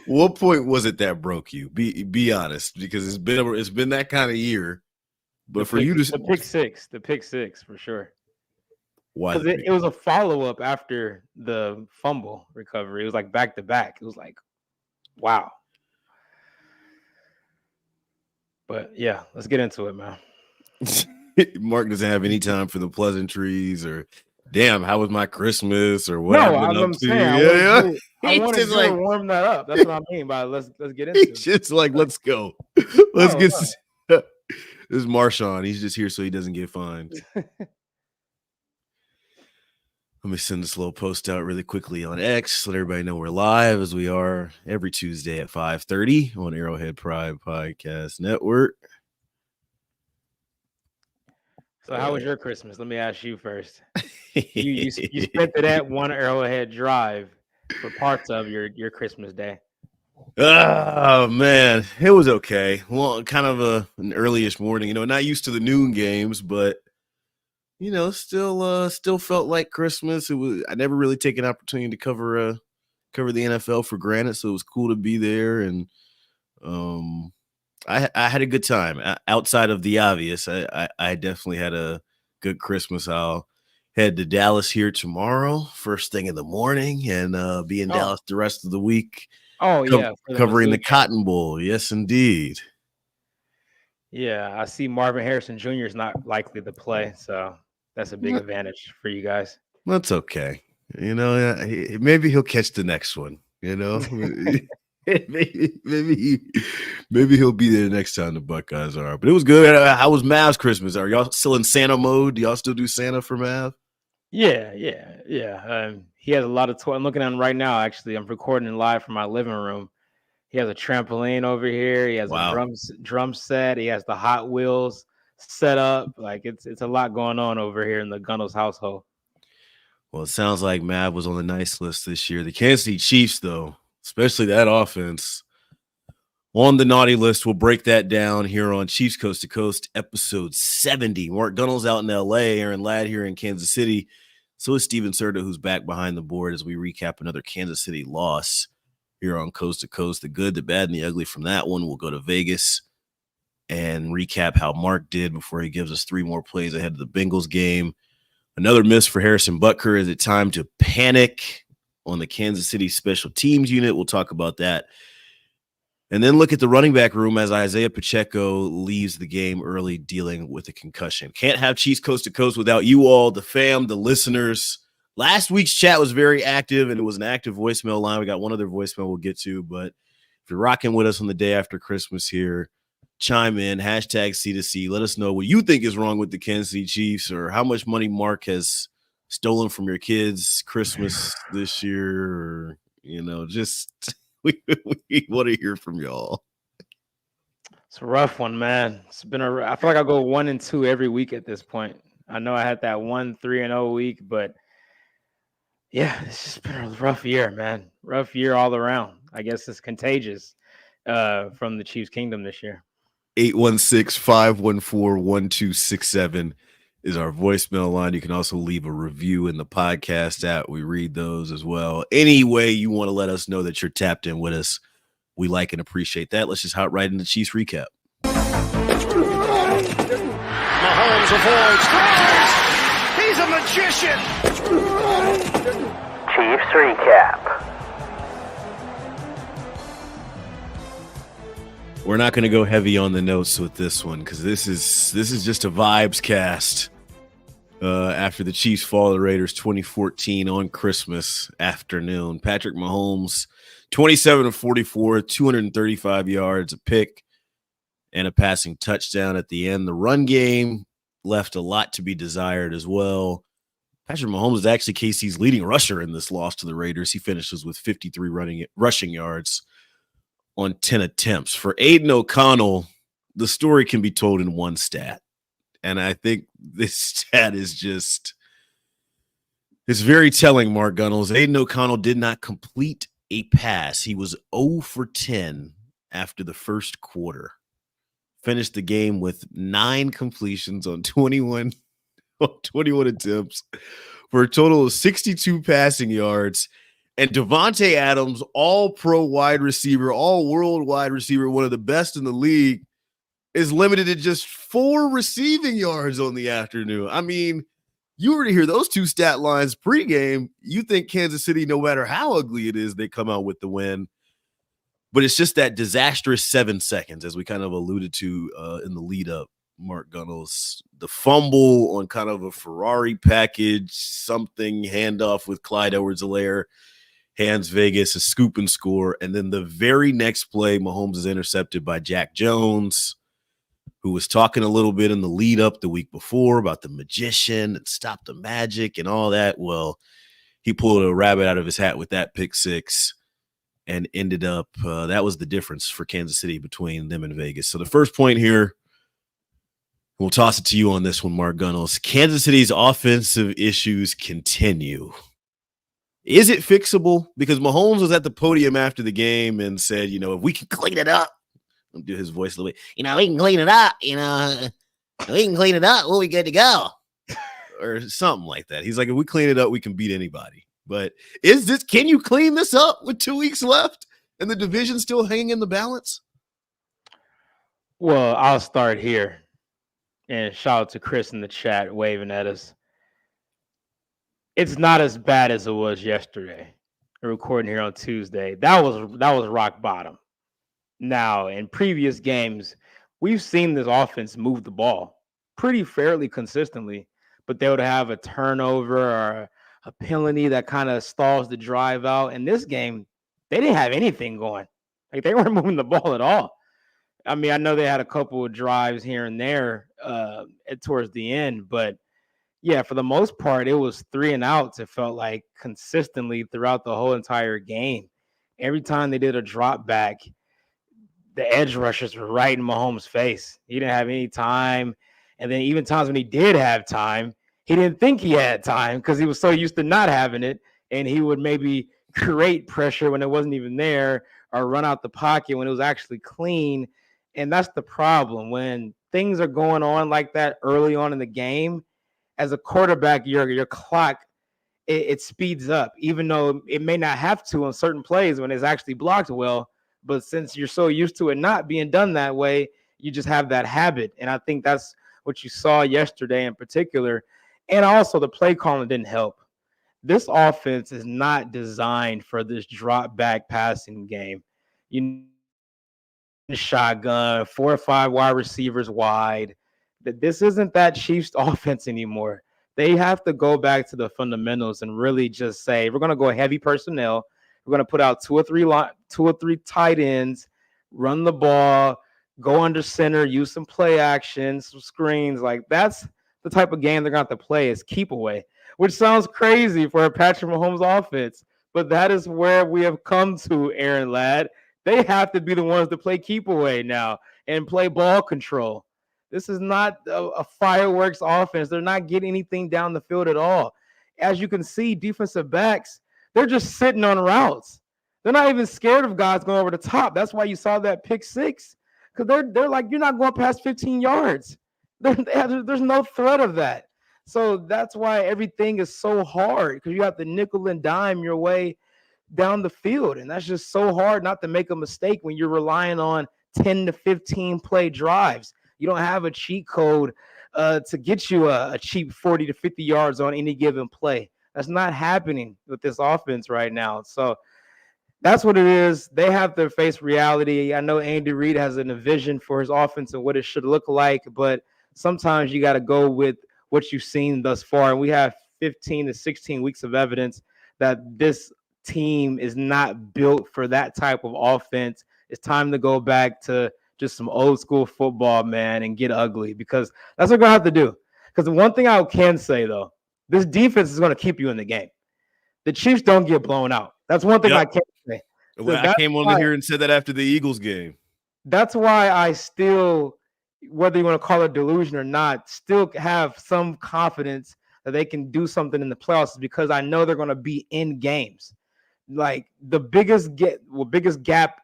What point was it that broke you? Be honest, because it's been that kind of year. But for you to the pick six for sure. Why Because it was a follow-up after the fumble recovery. It was like back to back. It was like, wow. But yeah, let's get into it, man. Mark doesn't have any time for the pleasantries or damn, how was my Christmas or what No, I've been up I'm to. saying I want to like, warm that up. That's what I mean by let's get into it. It's just like, let's go. Let's get this is Marshawn. He's just here so he doesn't get fined. Let me send this little post out really quickly on X. Let everybody know we're live as we are every Tuesday at 5:30 on Arrowhead Pride Podcast Network. So how was your Christmas? Let me ask you first. You spent that one Arrowhead drive for parts of your Christmas day. Oh man, it was okay. Well, kind of an early-ish morning. Not used to the noon games, but still felt like Christmas. I never really take an opportunity to cover the NFL for granted, so it was cool to be there, and I had a good time. Outside of the obvious, I definitely had a good Christmas. I'll head to Dallas here tomorrow, first thing in the morning, and be in Dallas the rest of the week. Covering the Cotton Bowl. Yes, indeed. Yeah, I see Marvin Harrison Jr. is not likely to play, so that's a big advantage for you guys. That's okay. Maybe he'll catch the next one. maybe he'll be there next time the Buckeyes are. But it was good. How was Mav's Christmas? Are y'all still in Santa mode? Do y'all still do Santa for Mav? Yeah. He has a lot of toys. I'm looking at him right now. Actually, I'm recording live from my living room. He has a trampoline over here. He has a drum set. He has the Hot Wheels set up. Like it's a lot going on over here in the Gunnels household. Well, it sounds like Mav was on the nice list this year. The Kansas City Chiefs, though, especially that offense, on the naughty list. We'll break that down here on Chiefs Coast to Coast, episode 70. Mark Gunnels out in L.A., Aaron Ladd here in Kansas City. So is Steven Serta, who's back behind the board as we recap another Kansas City loss here on Coast to Coast. The good, the bad, and the ugly from that one. We'll go to Vegas and recap how Mark did before he gives us 3 more plays ahead of the Bengals game. Another miss for Harrison Butker. Is it time to panic on the Kansas City special teams unit? We'll talk about that. And then look at the running back room as Isaiah Pacheco leaves the game early dealing with a concussion. Can't have Chiefs Coast to Coast without you all, the fam, the listeners. Last week's chat was very active, and it was an active voicemail line. We got one other voicemail we'll get to, but if you're rocking with us on the day after Christmas here, chime in, hashtag C2C. Let us know what you think is wrong with the Kansas City Chiefs or how much money Mark has stolen from your kids' Christmas this year, or, just we want to hear from y'all. It's a rough one, man. I feel like I'll go 1-2 every week at this point. I know I had that 1-3-0 week, but yeah, it's just been a rough year, man. Rough year all around. I guess it's contagious from the Chiefs Kingdom this year. 816-514-1267 is our voicemail line. You can also leave a review in the podcast app. We read those as well. Any way you want to let us know that you're tapped in with us, we like and appreciate that. Let's just hop right into Chiefs recap. Mahomes avoids, throws. He's a magician. Chiefs recap. We're not going to go heavy on the notes with this one because this is just a vibes cast. After the Chiefs fall to the Raiders 2014 on Christmas afternoon, Patrick Mahomes, 27-44, 235 yards, a pick, and a passing touchdown at the end. The run game left a lot to be desired as well. Patrick Mahomes is actually KC's leading rusher in this loss to the Raiders. He finishes with 53 rushing yards on 10 attempts. For Aiden O'Connell, the story can be told in one stat. And I think this stat is it's very telling, Mark Gunnels. Aiden O'Connell did not complete a pass. He was 0 for 10 after the first quarter. Finished the game with 9 completions on 21 attempts for a total of 62 passing yards And Devontae Adams, all pro wide receiver, all world wide receiver, one of the best in the league, is limited to just 4 receiving yards on the afternoon. I mean, you were to hear those 2 stat lines pregame, you think Kansas City, no matter how ugly it is, they come out with the win. But it's just that disastrous 7 seconds, as we kind of alluded to in the lead up, Mark Gunnels. The fumble on kind of a Ferrari package, something handoff with Clyde Edwards-Helaire, hands Vegas a scoop and score. And then the very next play, Mahomes is intercepted by Jack Jones, who was talking a little bit in the lead up the week before about the magician and stop the magic and all that. Well, he pulled a rabbit out of his hat with that pick six and ended up, that was the difference for Kansas City between them and Vegas. So the first point here, we'll toss it to you on this one, Mark Gunnels. Kansas City's offensive issues continue. Is it fixable? Because Mahomes was at the podium after the game and said, if we can clean it up, I'll do his voice a little bit. We can clean it up. We can clean it up. We'll be good to go, or something like that. He's like, if we clean it up, we can beat anybody. But can you clean this up with 2 weeks left and the division still hanging in the balance? Well, I'll start here, and shout out to Chris in the chat waving at us. It's not as bad as it was yesterday. We're recording here on Tuesday. That was rock bottom. Now, in previous games, we've seen this offense move the ball pretty fairly consistently, but they would have a turnover or a penalty that kind of stalls the drive out. In this game, they didn't have anything going. Like, they weren't moving the ball at all. I mean, I know they had a couple of drives here and there towards the end, but yeah, for the most part, it was 3 and outs. It felt like consistently throughout the whole entire game. Every time they did a drop back, the edge rushers were right in Mahomes' face. He didn't have any time. And then even times when he did have time, he didn't think he had time because he was so used to not having it. And he would maybe create pressure when it wasn't even there or run out the pocket when it was actually clean. And that's the problem. When things are going on like that early on in the game, as a quarterback, your clock, it speeds up, even though it may not have to on certain plays when it's actually blocked well. But since you're so used to it not being done that way, you just have that habit. And I think that's what you saw yesterday in particular. And also the play calling didn't help. This offense is not designed for this drop back passing game. Shotgun, 4 or 5 wide receivers wide. This isn't that Chiefs offense anymore. They have to go back to the fundamentals and really just say, we're going to go heavy personnel. We're going to put out 2 or 3 tight ends, run the ball, go under center, use some play action, some screens. Like, that's the type of game they're going to have to play, is keep away, which sounds crazy for a Patrick Mahomes offense. But that is where we have come to, Aaron Ladd. They have to be the ones to play keep away now and play ball control. This is not a fireworks offense. They're not getting anything down the field at all. As you can see, defensive backs, they're just sitting on routes. They're not even scared of guys going over the top. That's why you saw that pick six, because they're like, you're not going past 15 yards. There's no threat of that. So that's why everything is so hard, because you have to nickel and dime your way down the field. And that's just so hard not to make a mistake when you're relying on 10 to 15 play drives. You don't have a cheat code to get you a cheap 40 to 50 yards on any given play. That's not happening with this offense right now. So that's what it is. They have to face reality. I know Andy Reid has a vision for his offense and what it should look like, but sometimes you got to go with what you've seen thus far. And we have 15 to 16 weeks of evidence that this team is not built for that type of offense. It's time to go back to just some old school football, man, and get ugly, because that's what we're going to have to do. Because the one thing I can say, though, this defense is going to keep you in the game. The Chiefs don't get blown out. That's one thing I can say. Well, I came on here and said that after the Eagles game. That's why I still, whether you want to call it delusion or not, still have some confidence that they can do something in the playoffs, because I know they're going to be in games. Like, the biggest gap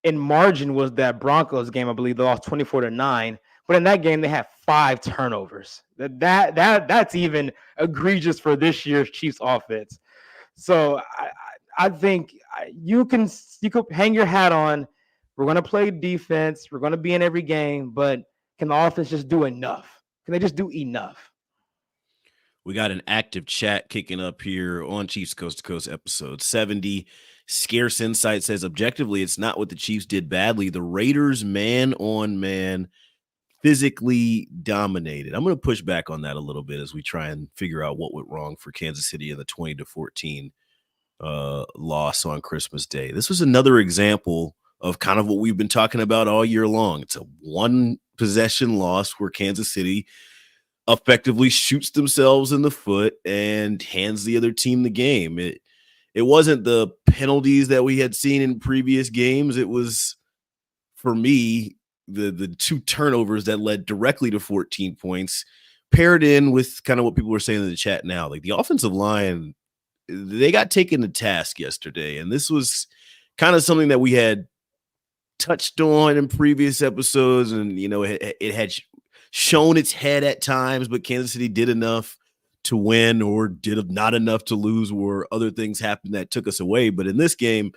in margin was that Broncos game. I believe they lost 24-9, but in that game they had 5 turnovers. That's even egregious for this year's Chiefs offense. So I think you could hang your hat on. We're going to play defense. We're going to be in every game, but can the offense just do enough? Can they just do enough? We got an active chat kicking up here on Chiefs Coast to Coast episode 70. Scarce Insight says, objectively, it's not what the Chiefs did badly. The Raiders, man on man, physically dominated. I'm going to push back on that a little bit as we try and figure out what went wrong for Kansas City in the 20-14 loss on Christmas Day. This was another example of kind of what we've been talking about all year long. It's a one possession loss where Kansas City effectively shoots themselves in the foot and hands the other team the game. It wasn't the penalties that we had seen in previous games. It was, for me, the two turnovers that led directly to 14 points, paired in with kind of what people were saying in the chat now. Like, the offensive line, they got taken to task yesterday, and this was kind of something that we had touched on in previous episodes, and it had shown its head at times, but Kansas City did enough to win or did not enough to lose, where other things happened that took us away. But in this game,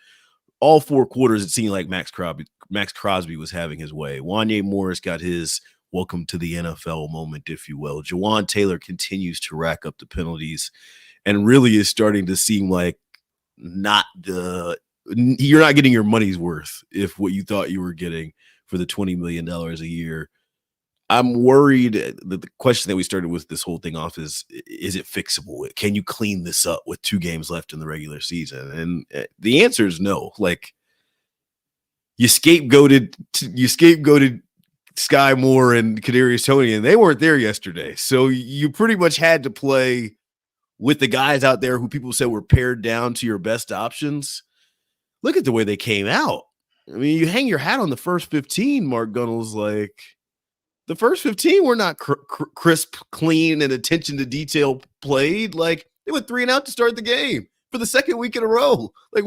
all 4 quarters, it seemed like Max Crosby was having his way. Wanye Morris got his welcome to the NFL moment, if you will. Jawan Taylor continues to rack up the penalties and really is starting to seem like you're not getting your money's worth if what you thought you were getting for the $20 million a year. I'm worried that the question that we started with this whole thing off is it fixable? Can you clean this up with 2 games left in the regular season? And the answer is no. Like, you scapegoated Sky Moore and Kadarius Toney, and they weren't there yesterday. So you pretty much had to play with the guys out there who people said were pared down to your best options. Look at the way they came out. I mean, you hang your hat on the first 15, Mark Gunnels, like, the first 15 were not crisp, clean, and attention to detail played. Like, they went 3 and out to start the game for the second week in a row. Like,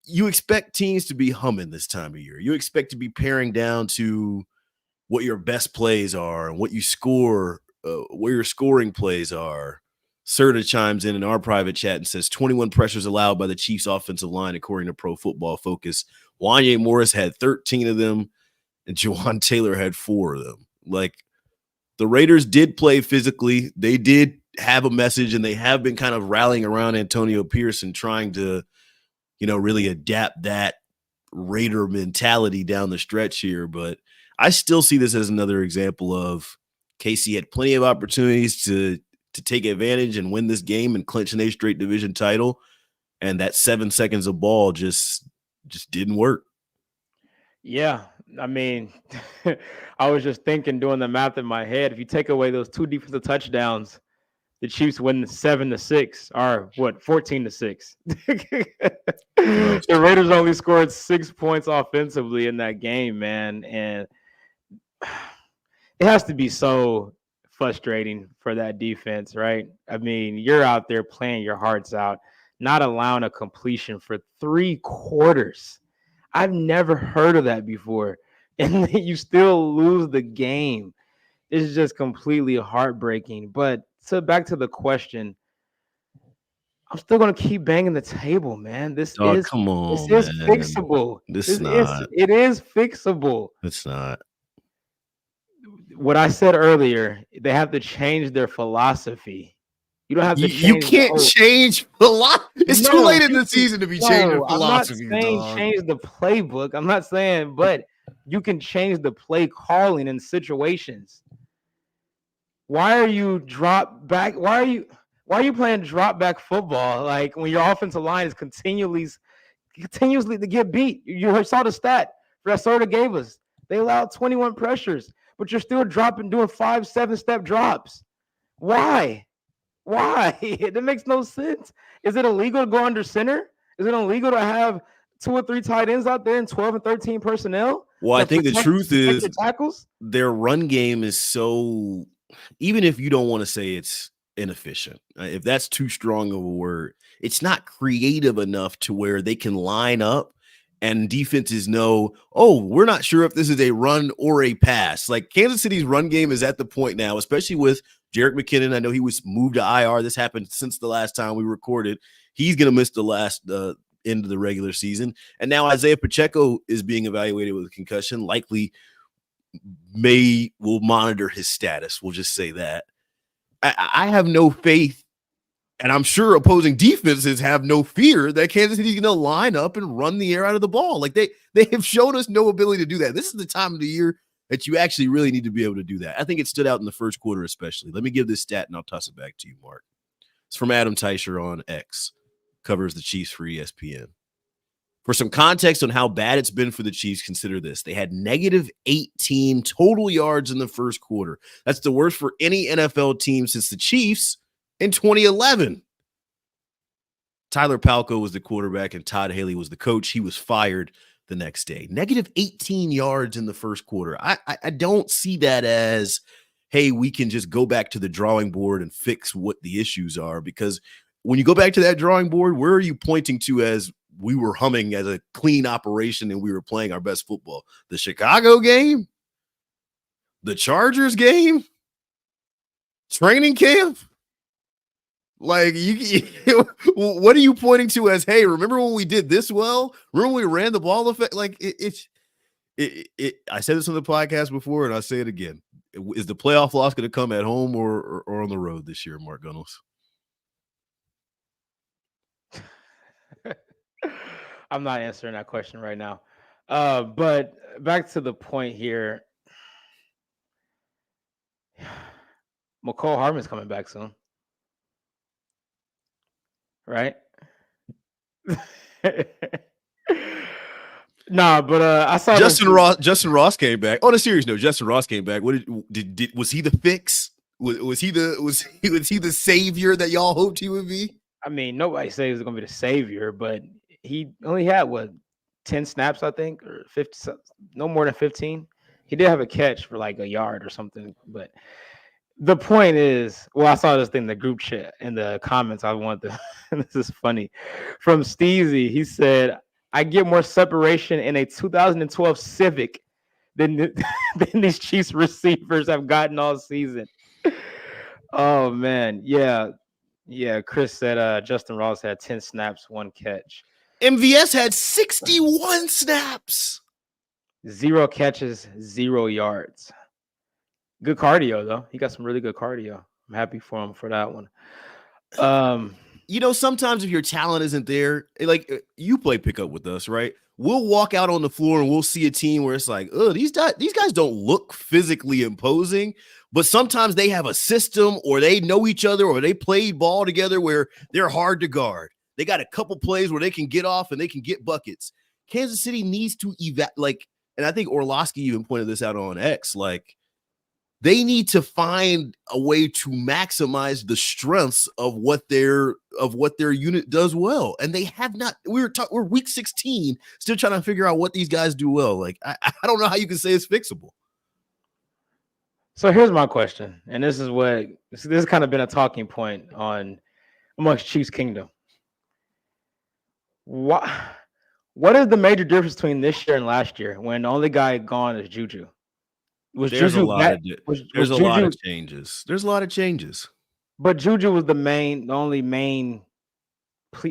you expect teams to be humming this time of year. You expect to be paring down to what your best plays are and what you score, where your scoring plays are. Serta chimes in our private chat and says 21 pressures allowed by the Chiefs offensive line, according to Pro Football Focus. Wanye Morris had 13 of them, and Jawan Taylor had 4 of them. Like, the Raiders did play physically. They did have a message, and they have been kind of rallying around Antonio Pierce and trying to, really adapt that Raider mentality down the stretch here. But I still see this as another example of KC had plenty of opportunities to take advantage and win this game and clinch an 8th straight division title. And that 7 seconds of ball just didn't work. Yeah. I mean, I was just doing the math in my head. If you take away those 2 defensive touchdowns, the Chiefs win 7-6 or 14-6. The Raiders only scored 6 points offensively in that game, man. And it has to be so frustrating for that defense, right? I mean, you're out there playing your hearts out, not allowing a completion for 3 quarters. I've never heard of that before. And then you still lose the game. It's just completely heartbreaking. But back to the question, I'm still going to keep banging the table, man. This is fixable. It is fixable. It's not. What I said earlier, they have to change their philosophy. You don't have to change. You can't change philosophy. It's too late in the season to be changing philosophy. I'm not saying change the playbook. I'm not saying, but you can change the play calling in situations. Why are you drop back? Why are you playing drop back football? Like, when your offensive line is continuously to get beat. You saw the stat that Serta gave us. They allowed 21 pressures, but you're still doing 5-7 step drops. Why? It makes no sense. Is it illegal to go under center? Is it illegal to have 2 or 3 tight ends out there and 12 and 13 personnel? Well, I think the truth is their run game is so, even if you don't want to say it's inefficient, if that's too strong of a word, it's not creative enough to where they can line up and defenses know, oh, we're not sure if this is a run or a pass. Like Kansas City's run game is at the point now, especially with Jerick McKinnon. I know he was moved to IR. This happened since the last time we recorded. He's going to miss the last end of the regular season. And now Isaiah Pacheco is being evaluated with a concussion, likely will monitor his status. We'll just say that. I have no faith, and I'm sure opposing defenses have no fear that Kansas City's going to line up and run the air out of the ball. Like they have shown us no ability to do that. This is the time of the year that you actually really need to be able to do that. I think it stood out in the first quarter especially. Let me give this stat, and I'll toss it back to you, Mark. It's from Adam Teicher on X, covers the Chiefs for ESPN. For some context on how bad it's been for the Chiefs, consider this. They had negative 18 total yards in the first quarter. That's the worst for any NFL team since the Chiefs in 2011. Tyler Palko was the quarterback and Todd Haley was the coach. He was fired the next day. Negative 18 yards in the first quarter. I don't see that as, hey, we can just go back to the drawing board and fix what the issues are, because when you go back to that drawing board, where are you pointing to as we were humming as a clean operation and we were playing our best football? The Chicago game? The Chargers game? Training camp? Like, what are you pointing to as, hey, remember when we did this well? Remember when we ran the ball effect? Like, I said this on the podcast before, and I'll say it again. Is the playoff loss going to come at home or on the road this year, Mark Gunnels? I'm not answering that question right now. But back to the point here. McCole Hardman's coming back soon. Right? Nah, but I saw Justin Ross came back. On a serious note, Justin Ross came back. What was he the fix? Was he the savior that y'all hoped he would be? I mean, nobody said he was going to be the savior, but he only had 10 snaps, I think, or 50, no more than 15. He did have a catch for like a yard or something, but the point is, I saw this thing in the group chat in the comments. I want to, this is funny, from Steezy. He said, I get more separation in a 2012 Civic than these Chiefs receivers have gotten all season. Oh, man. Yeah. Chris said Justin Ross had 10 snaps, 1 catch. MVS had 61 snaps. 0 catches, 0 yards. Good cardio, though. He got some really good cardio. I'm happy for him for that one. Sometimes if your talent isn't there, like you play pickup with us, right? We'll walk out on the floor and we'll see a team where it's like, oh, these guys don't look physically imposing, but sometimes they have a system or they know each other or they played ball together where they're hard to guard. They got a couple plays where they can get off and they can get buckets. Kansas City needs to and I think Orlovsky even pointed this out on X, like, they need to find a way to maximize the strengths of what their unit does well, and they have not. We're week 16, still trying to figure out what these guys do well. Like I don't know how you can say it's fixable. So here's my question, and this has kind of been a talking point amongst Chiefs Kingdom. What is the major difference between this year and last year when the only guy gone is Juju? There's a lot of changes. There's a lot of changes. But Juju was the only main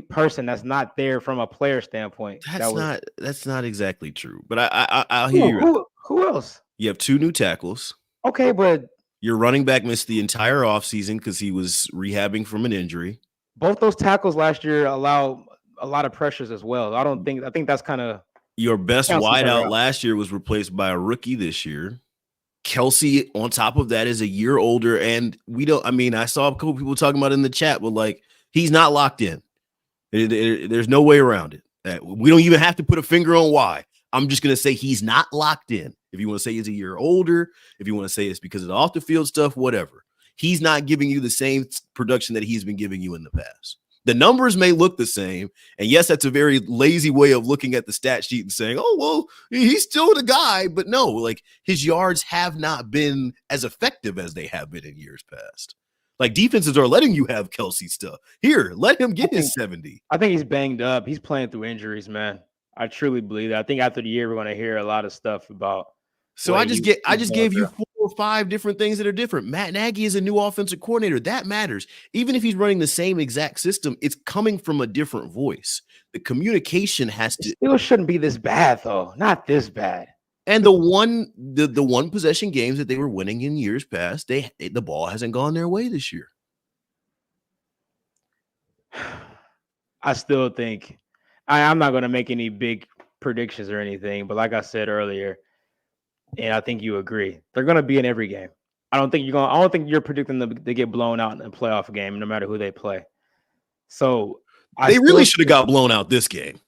person that's not there from a player standpoint. That's not exactly true. But I'll hear you. Who else? You have 2 new tackles. Okay, but your running back missed the entire offseason because he was rehabbing from an injury. Both those tackles last year allow a lot of pressures as well. I think that's kind of your best wideout last year was replaced by a rookie this year. Kelsey, on top of that, is a year older, and I saw a couple people talking about it in the chat, but like, he's not locked in. There's no way around it. We don't even have to put a finger on why. I'm just going to say he's not locked in. If you want to say he's a year older, if you want to say it's because of the off the field stuff, whatever. He's not giving you the same production that he's been giving you in the past. The numbers may look the same. And yes, that's a very lazy way of looking at the stat sheet and saying, oh, well, he's still the guy. But no, like, his yards have not been as effective as they have been in years past. Like, defenses are letting you have Kelsey stuff. Here, let him get his 70. I think he's banged up. He's playing through injuries, man. I truly believe that. I think after the year, we're going to hear a lot of stuff about. So I just gave you 4 or 5 different things that are different. Matt Nagy is a new offensive coordinator. That matters. Even if he's running the same exact system, it's coming from a different voice. The communication has to. It still shouldn't be this bad, though. Not this bad. And the one possession games that they were winning in years past, the ball hasn't gone their way this year. I still think I'm not going to make any big predictions or anything, but like I said earlier, and I think you agree, they're going to be in every game. I don't think you're predicting them to get blown out in a playoff game, no matter who they play. So they really should have got blown out this game.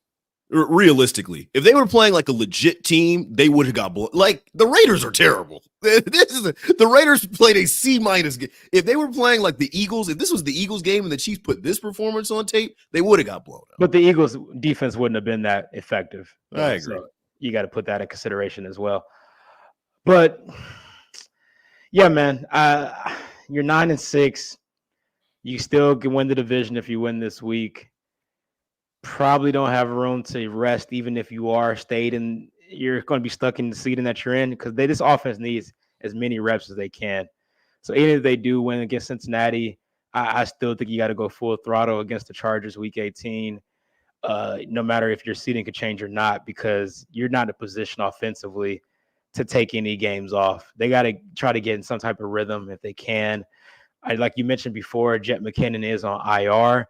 Realistically, if they were playing like a legit team, they would have got blown. Like the Raiders are terrible. The Raiders played a C- game. If they were playing like the Eagles, if this was the Eagles game and the Chiefs put this performance on tape, they would have got blown out. But the Eagles defense wouldn't have been that effective. I agree. So you got to put that in consideration as well. But yeah, man, you're 9-6. You still can win the division if you win this week. Probably don't have room to rest, even if you are stayed in. You're going to be stuck in the season that you're in because this offense needs as many reps as they can. So even if they do win against Cincinnati, I still think you got to go full throttle against the Chargers week 18, no matter if your seating could change or not, because you're not in a position offensively to take any games off. They got to try to get in some type of rhythm if they can. Like you mentioned before, Jet McKinnon is on IR.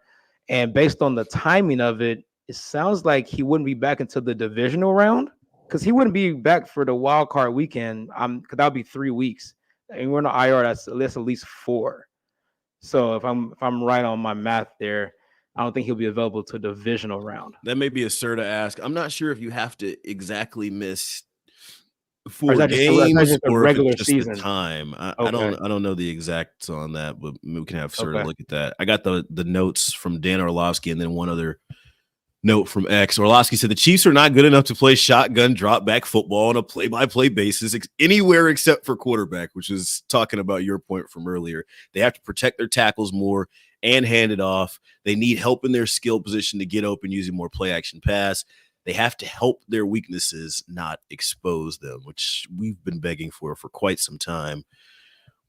And based on the timing of it, it sounds like he wouldn't be back until the divisional round because he wouldn't be back for the wild card weekend. Because that'll be 3 weeks. And we're on IR, that's at least 4. So if I'm right on my math there, I don't think he'll be available to divisional round. That may be a sir to ask. I'm not sure if you have to exactly miss 4 games or or regular if it's just season the time. I Okay. don't know the exacts on that, but we can have sort of look at that. I got the notes from Dan Orlovsky and then one other note from X. Orlovsky said the Chiefs are not good enough to play shotgun drop back football on a play-by-play basis anywhere except for quarterback, which is talking about your point from earlier. They have to protect their tackles more and hand it off. They need help in their skill position to get open using more play action pass. They have to help their weaknesses, not expose them, which we've been begging for quite some time.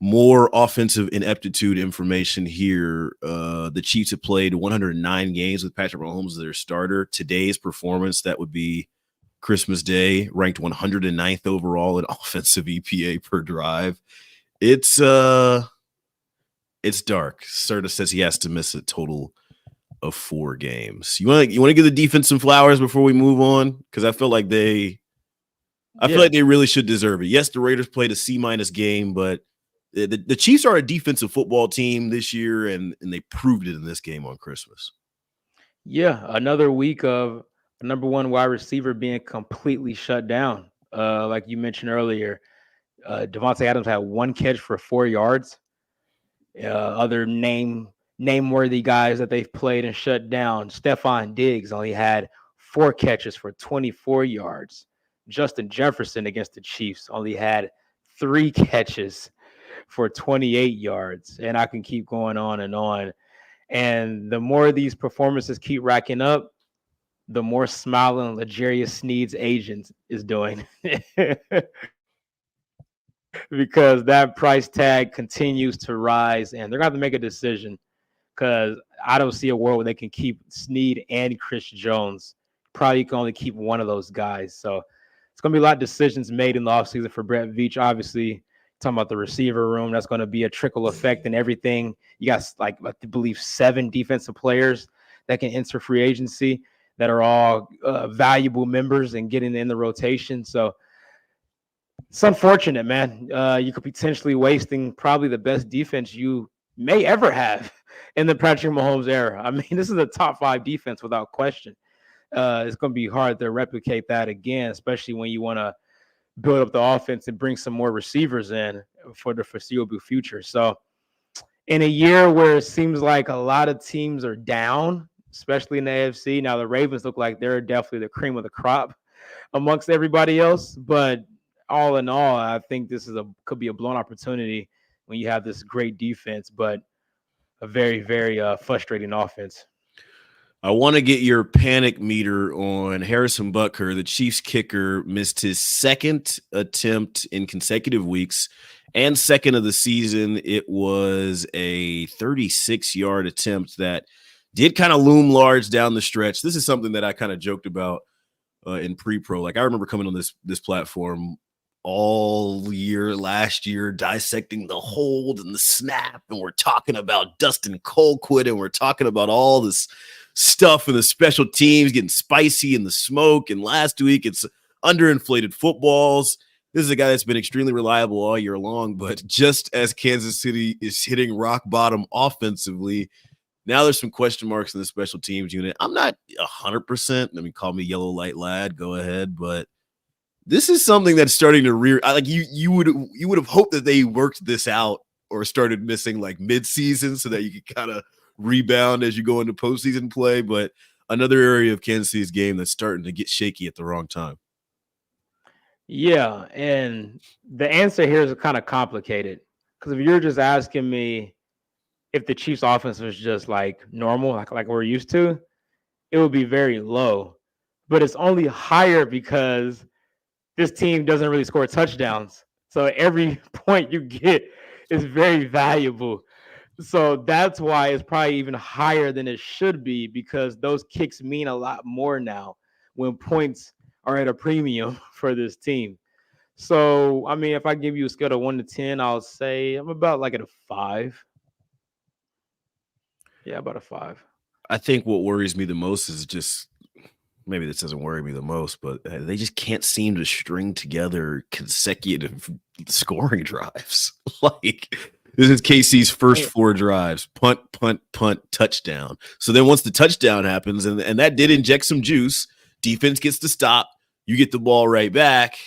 More offensive ineptitude information here. The Chiefs have played 109 games with Patrick Mahomes as their starter. Today's performance, that would be Christmas Day, ranked 109th overall in offensive EPA per drive. It's dark. Serta says he has to miss a total of 4 games. You want to give the defense some flowers before we move on? Because I feel like they really should deserve it. Yes, the Raiders played a C- game, but the Chiefs are a defensive football team this year, and they proved it in this game on Christmas. Yeah, another week of a number 1 wide receiver being completely shut down. Like you mentioned earlier, Devontae Adams had 1 catch for 4 yards. Other name-worthy guys that they've played and shut down. Stephon Diggs only had 4 catches for 24 yards. Justin Jefferson against the Chiefs only had 3 catches for 28 yards. And I can keep going on and on. And the more these performances keep racking up, the more smiling L'Jarius Sneed's agent is doing. Because that price tag continues to rise, and they're going to have to make a decision because I don't see a world where they can keep Sneed and Chris Jones. Probably can only keep one of those guys. So it's going to be a lot of decisions made in the offseason for Brett Veach. Obviously, talking about the receiver room, that's going to be a trickle effect and everything. You got, like, I believe 7 defensive players that can enter free agency that are all valuable members and getting in the rotation. So it's unfortunate, man. You could potentially wasting probably the best defense you may ever have in the Patrick Mahomes era. I mean, this is a top 5 defense without question. It's going to be hard to replicate that again, especially when you want to build up the offense and bring some more receivers in for the foreseeable future. So in a year where it seems like a lot of teams are down, especially in the AFC, now the Ravens look like they're definitely the cream of the crop amongst everybody else. But all in all, I think this could be a blown opportunity when you have this great defense, but a very, very frustrating offense. I want to get your panic meter on Harrison Butker. The Chiefs kicker missed his second attempt in consecutive weeks and second of the season. It was a 36-yard attempt that did kind of loom large down the stretch. This is something that I kind of joked about in pre-pro. Like, I remember coming on this platform all year last year, dissecting the hold and the snap, and we're talking about Dustin Colquitt, and we're talking about all this stuff and the special teams getting spicy in the smoke. And last week, it's underinflated footballs. This is a guy that's been extremely reliable all year long, but just as Kansas City is hitting rock bottom offensively, now there's some question marks in the special teams unit. I'm not 100%. I mean, call me yellow light lad, go ahead, but this is something that's starting to you would have hoped that they worked this out or started missing like mid-season so that you could kind of rebound as you go into postseason play. But another area of Kansas City's game that's starting to get shaky at the wrong time. Yeah, and the answer here is kind of complicated because if you're just asking me if the Chiefs offense was just like normal, like we're used to, it would be very low. But it's only higher because this team doesn't really score touchdowns. So every point you get is very valuable. So that's why it's probably even higher than it should be, because those kicks mean a lot more now when points are at a premium for this team. So, I mean, if I give you a scale of 1 to 10, I'll say I'm about like at a 5. Yeah, about a 5. I think what worries me the most is just, maybe this doesn't worry me the most, but they just can't seem to string together consecutive scoring drives. Like, this is KC's first 4 drives: punt, punt, punt, touchdown. So then once the touchdown happens, and that did inject some juice, defense gets to stop, you get the ball right back,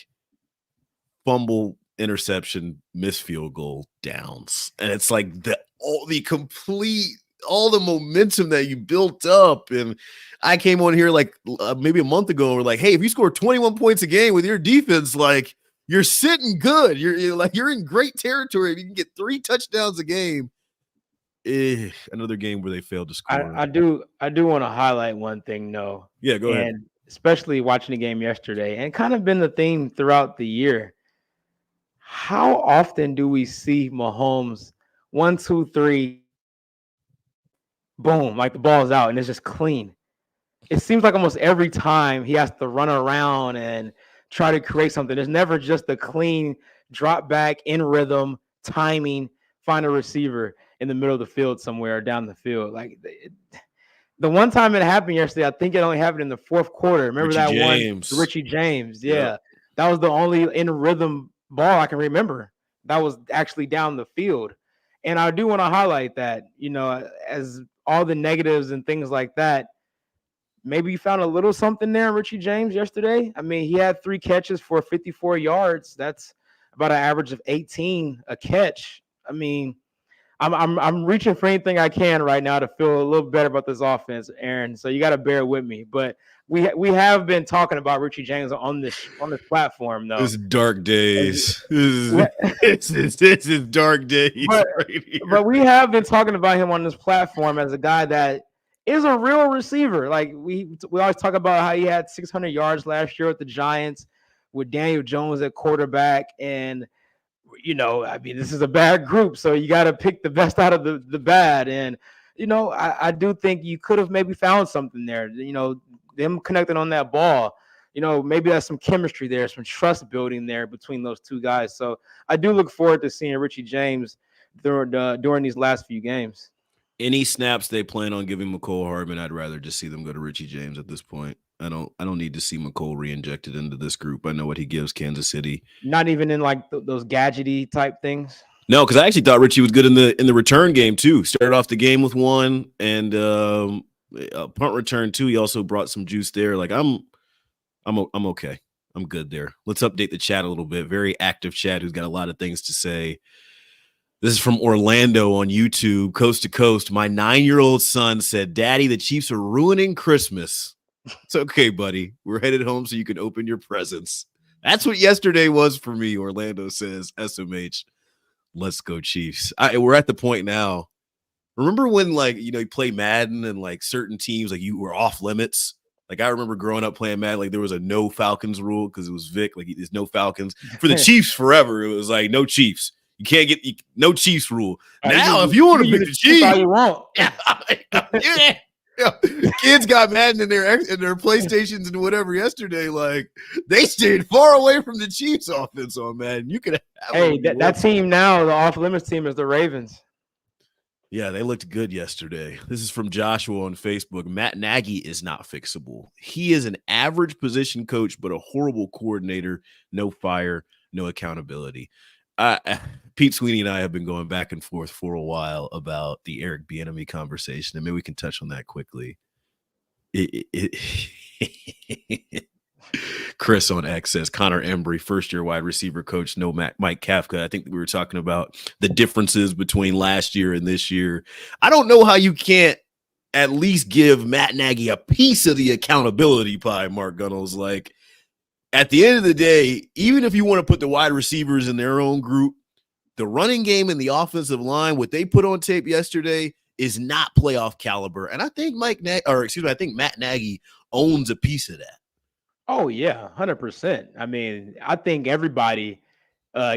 fumble, interception, missed field goal, downs. And it's like all the momentum that you built up. And I came on here like maybe a month ago, and we're like, hey, if you score 21 points a game with your defense, like, you're sitting good. You're in great territory. If you can get 3 touchdowns a game, another game where they failed to score. I do want to highlight one thing, though. Yeah, go ahead. Especially watching the game yesterday, and kind of been the theme throughout the year. How often do we see Mahomes 1, 2, 3, boom, like the ball's out and it's just clean? It seems like almost every time he has to run around and try to create something. It's never just a clean drop back in rhythm, timing, find a receiver in the middle of the field somewhere down the field. Like the one time it happened yesterday, I think it only happened in the fourth quarter. Remember Richie James? Yeah. Yep. That was the only in rhythm ball I can remember that was actually down the field. And I do want to highlight that, as all the negatives and things like that, maybe you found a little something there in Richie James yesterday. I mean, he had 3 catches for 54 yards. That's about an average of 18 a catch. I mean, I'm reaching for anything I can right now to feel a little better about this offense, Aaron. So you got to bear with me. But we have been talking about Richie James on this platform, though. This is dark days. This is dark days. Right here. But we have been talking about him on this platform as a guy that is a real receiver. Like we always talk about how he had 600 yards last year with the Giants with Daniel Jones at quarterback. And, I mean, this is a bad group, so you got to pick the best out of the bad. And, I do think you could have maybe found something there, them connecting on that ball. Maybe there's some chemistry there, some trust building there between those two guys. So I do look forward to seeing Richie James during these last few games. Any snaps they plan on giving McCole Hardman, I'd rather just see them go to Richie James at this point. I don't need to see McCole re-injected into this group. I know what he gives Kansas City. Not even in like those gadgety type things. No, because I actually thought Richie was good in the return game too. Started off the game with 1 and a punt return 2. He also brought some juice there. Like I'm okay. I'm good there. Let's update the chat a little bit. Very active chat who's got a lot of things to say. This is from Orlando on YouTube, coast to coast. My 9-year-old son said, "Daddy, the Chiefs are ruining Christmas." It's okay, buddy. We're headed home so you can open your presents. That's what yesterday was for me, Orlando says. SMH. Let's go, Chiefs. We're at the point now. Remember when, like, you know, you play Madden and like certain teams, like you were off limits. Like I remember growing up playing Madden, like there was a no Falcons rule because it was Vic. Like there's no Falcons for the Chiefs forever. It was like no Chiefs. You can't get no Chiefs rule. Now, if you want to pick the Chiefs, you want. Yeah. Kids got Madden in their PlayStations and whatever yesterday. Like they stayed far away from the Chiefs offense on Madden. You could have that team now, the off limits team is the Ravens. Yeah, they looked good yesterday. This is from Joshua on Facebook. Matt Nagy is not fixable. He is an average position coach, but a horrible coordinator. No fire, no accountability. Pete Sweeney and I have been going back and forth for a while about the Eric Bieniemy conversation, and maybe we can touch on that quickly. Chris on X says Connor Embry, first-year wide receiver coach, no Mike Kafka. I think we were talking about the differences between last year and this year. I don't know how you can't at least give Matt Nagy a piece of the accountability pie, Mark Gunnels. Like, at the end of the day, even if you want to put the wide receivers in their own group, the running game and the offensive line, what they put on tape yesterday is not playoff caliber. And I think I think Matt Nagy owns a piece of that. Oh, yeah, 100%. I mean, I think everybody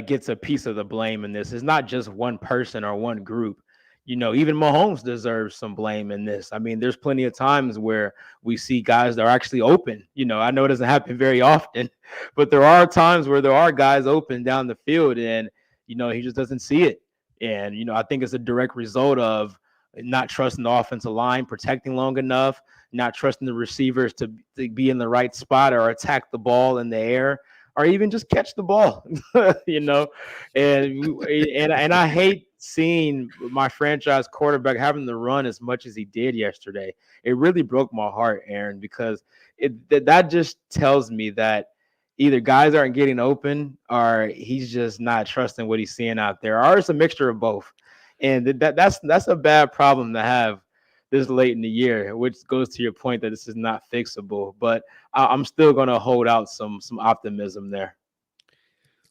gets a piece of the blame in this. It's not just one person or one group. You know, even Mahomes deserves some blame in this. I mean, there's plenty of times where we see guys that are actually open. You know, I know it doesn't happen very often, but there are times where there are guys open down the field and, you know, he just doesn't see it. And, you know, I think it's a direct result of not trusting the offensive line, protecting long enough, not trusting the receivers to be in the right spot or attack the ball in the air or even just catch the ball, you know. And I hate seeing my franchise quarterback having to run as much as he did yesterday. It really broke my heart, Aaron, because that just tells me that either guys aren't getting open or he's just not trusting what he's seeing out there, or it's a mixture of both. And that's a bad problem to have this late in the year, which goes to your point that this is not fixable. But I'm still going to hold out some optimism there.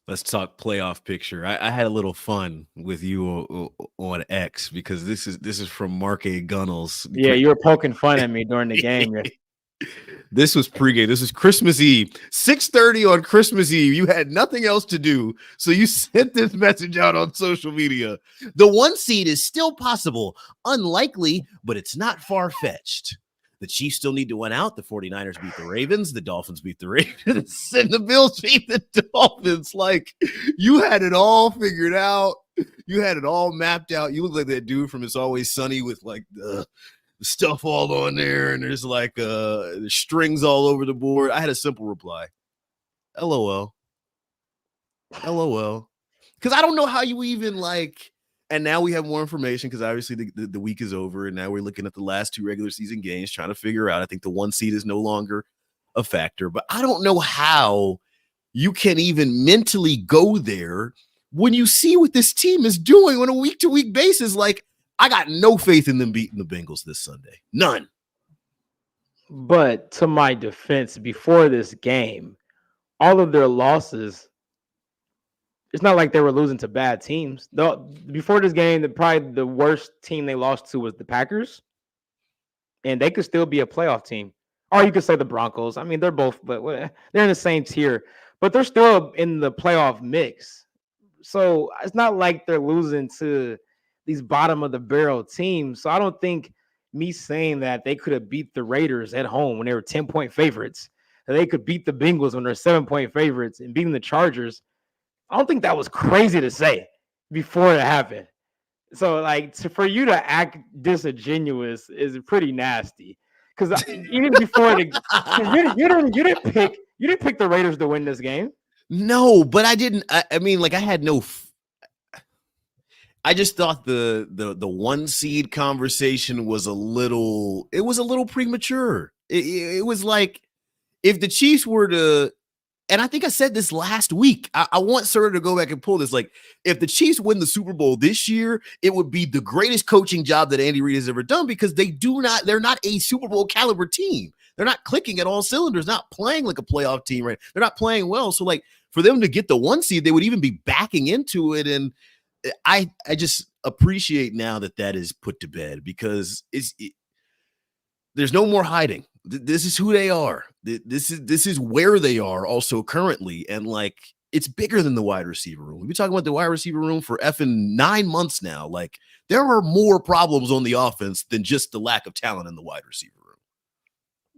Let's talk playoff picture. I had a little fun with you on X because this is from Mark A. Gunnels. Yeah, you were poking fun at me during the game. This was pregame. This is Christmas Eve, 6:30 on Christmas Eve. You had nothing else to do, so you sent this message out on social media. The 1 seed is still possible. Unlikely, but it's not far-fetched. The Chiefs still need to win out. The 49ers beat the Ravens. The Dolphins beat the Ravens. And the Bills beat the Dolphins. Like, you had it all figured out. You had it all mapped out. You look like that dude from It's Always Sunny with, like, the stuff all on there, and there's like strings all over the board. I had a simple reply. LOL. Because I don't know how you even like, and now we have more information because obviously the week is over, and now we're looking at the last 2 regular season games, trying to figure out. I think the 1 seed is no longer a factor, but I don't know how you can even mentally go there when you see what this team is doing on a week-to-week basis. Like, I got no faith in them beating the Bengals this Sunday. None. But to my defense, before this game, all of their losses, it's not like they were losing to bad teams. Before this game, probably the worst team they lost to was the Packers. And they could still be a playoff team. Or you could say the Broncos. I mean, they're both, but they're in the same tier. But they're still in the playoff mix. So it's not like they're losing to these bottom of the barrel teams. So I don't think me saying that they could have beat the Raiders at home when they were 10-point favorites, that they could beat the Bengals when they're 7-point favorites and beating the Chargers, I don't think that was crazy to say before it happened. So like for you to act disingenuous is pretty nasty. Because even before you didn't pick the Raiders to win this game. No, but I didn't. I mean, like I had no. I just thought the 1 seed conversation was a little premature. It was like if the Chiefs were to, and I think I said this last week, I want Sir to go back and pull this. Like if the Chiefs win the Super Bowl this year, it would be the greatest coaching job that Andy Reid has ever done because they're not a Super Bowl caliber team. They're not clicking at all cylinders, not playing like a playoff team, right? They're not playing well. So like for them to get the 1 seed, they would even be backing into it. And I just appreciate now that is put to bed because there's no more hiding. This is who they are. This is where they are also currently, and like it's bigger than the wide receiver room. We've been talking about the wide receiver room for effing 9 months now. Like there are more problems on the offense than just the lack of talent in the wide receiver room.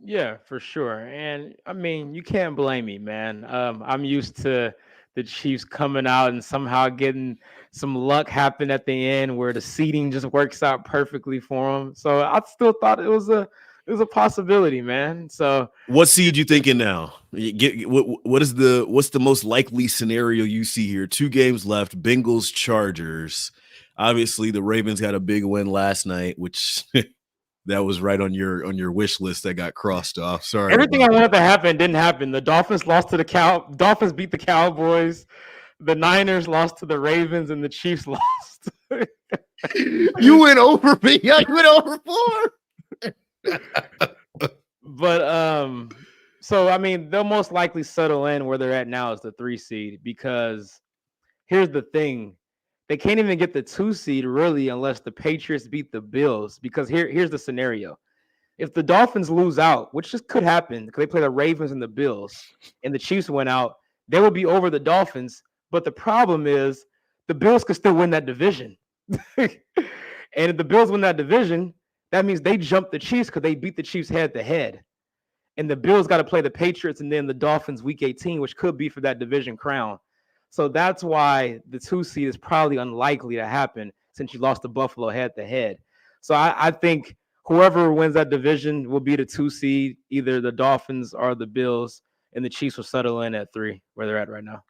Yeah, for sure. And I mean, you can't blame me, man. I'm used to the Chiefs coming out and somehow getting some luck happen at the end where the seating just works out perfectly for them. So I still thought it was a possibility, man. So What seed you thinking now? What's the most likely scenario you see here? 2 games left. Bengals, Chargers. Obviously, the Ravens had a big win last night, which that was right on your wish list that got crossed off. Sorry. everything I wanted to happen didn't happen. The Dolphins lost to Dolphins beat the Cowboys. The Niners lost to the Ravens, and the Chiefs lost. You went over me. I went over 4. But so I mean, they'll most likely settle in where they're at now as the 3 seed because here's the thing. They can't even get the 2 seed really unless the Patriots beat the Bills. Because here's the scenario. If the Dolphins lose out, which just could happen because they play the Ravens and the Bills, and the Chiefs went out, they will be over the Dolphins. But the problem is the Bills could still win that division. And if the Bills win that division, that means they jump the Chiefs because they beat the Chiefs head to head. And the Bills got to play the Patriots and then the Dolphins week 18, which could be for that division crown. So that's why the 2 seed is probably unlikely to happen since you lost to Buffalo head to head. So I think whoever wins that division will be the 2 seed, either the Dolphins or the Bills, and the Chiefs will settle in at 3, where they're at right now.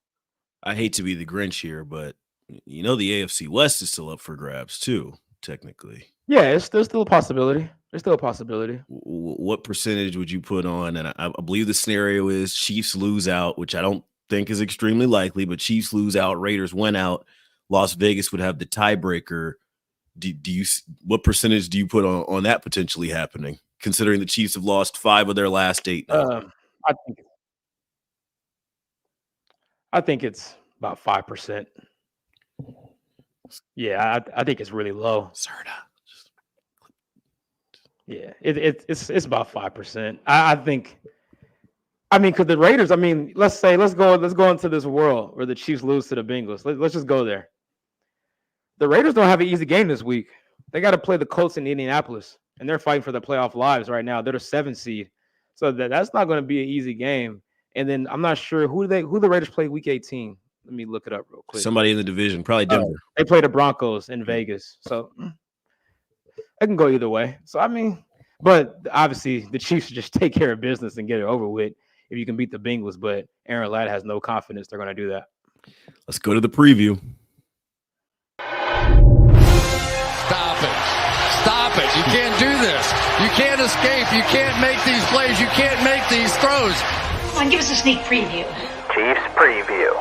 I hate to be the Grinch here, but the AFC West is still up for grabs too, technically. Yeah, there's still a possibility. There's still a possibility. What percentage would you put on? And I believe the scenario is Chiefs lose out, which I don't think is extremely likely, but Chiefs lose out, Raiders win out, Las Vegas would have the tiebreaker. What percentage do you put on that potentially happening, considering the Chiefs have lost 5 of their last 8 now? I think it's about 5%. Yeah, I think it's really low. Yeah, it's about 5%. I think. I mean, because the Raiders. I mean, let's go into this world where the Chiefs lose to the Bengals. Let's just go there. The Raiders don't have an easy game this week. They got to play the Colts in Indianapolis, and they're fighting for their playoff lives right now. They're the 7th seed, so that's not going to be an easy game. And then I'm not sure who the Raiders play week 18. Let me look it up real quick. Somebody in the division, probably Denver. They play the Broncos in Vegas, so it can go either way. So I mean, but obviously the Chiefs just take care of business and get it over with if you can beat the Bengals. But Aaron Ladd has no confidence they're going to do that. Let's go to the preview. Stop it. You can't do this. You can't escape. You can't make these plays. You can't make these throws. Come on, give us a sneak preview. Chiefs preview.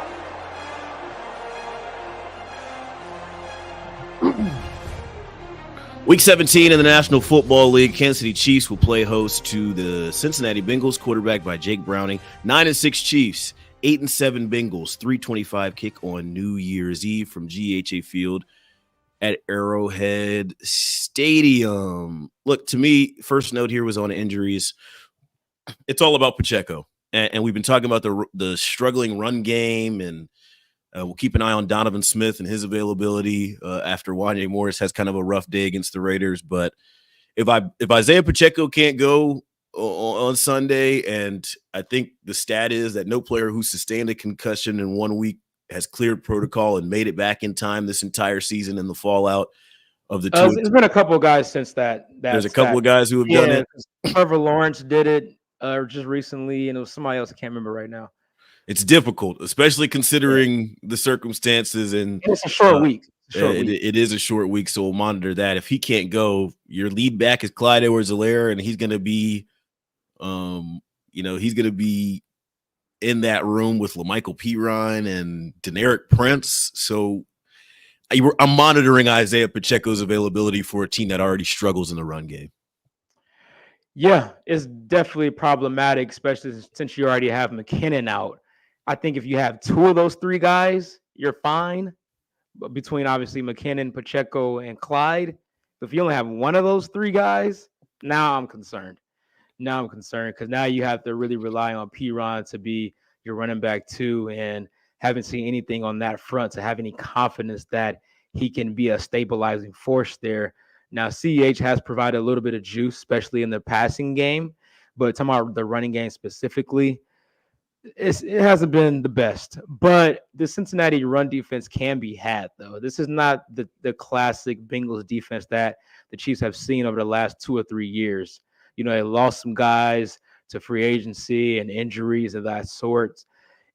Week 17 in the National Football League, Kansas City Chiefs will play host to the Cincinnati Bengals, quarterbacked by Jake Browning. 9-6 Chiefs, 8-7 Bengals, 3:25 kick on New Year's Eve from GHA Field at Arrowhead Stadium. Look, to me, first note here was on injuries. It's all about Pacheco, and we've been talking about the struggling run game, and we'll keep an eye on Donovan Smith and his availability after Wanya Morris has kind of a rough day against the Raiders. But if Isaiah Pacheco can't go on Sunday, and I think the stat is that no player who sustained a concussion in 1 week has cleared protocol and made it back in time this entire season in the fallout of the two. There's been a couple of guys since that. There's a couple of guys who have done it. Trevor Lawrence did it just recently, and it was somebody else I can't remember right now. It's difficult, especially considering the circumstances. And it's a short week. It is a short week, so we'll monitor that. If he can't go, your lead back is Clyde Edwards-Helaire, and he's going to be, he's going to be in that room with LaMichael Pirine and Deneric Prince. So I'm monitoring Isaiah Pacheco's availability for a team that already struggles in the run game. Yeah, it's definitely problematic, especially since you already have McKinnon out. I think if you have 2 of those 3 guys, you're fine. between obviously McKinnon, Pacheco, and Clyde. If you only have one of those three guys, now I'm concerned. Because now you have to really rely on Piron to be your running back too, and haven't seen anything on that front to have any confidence that he can be a stabilizing force there. Now, CEH has provided a little bit of juice, especially in the passing game, but talking about the running game specifically, it hasn't been the best. But the Cincinnati run defense can be had, though. This is not the classic Bengals defense that the Chiefs have seen over the last 2 or 3 years. They lost some guys to free agency and injuries of that sort.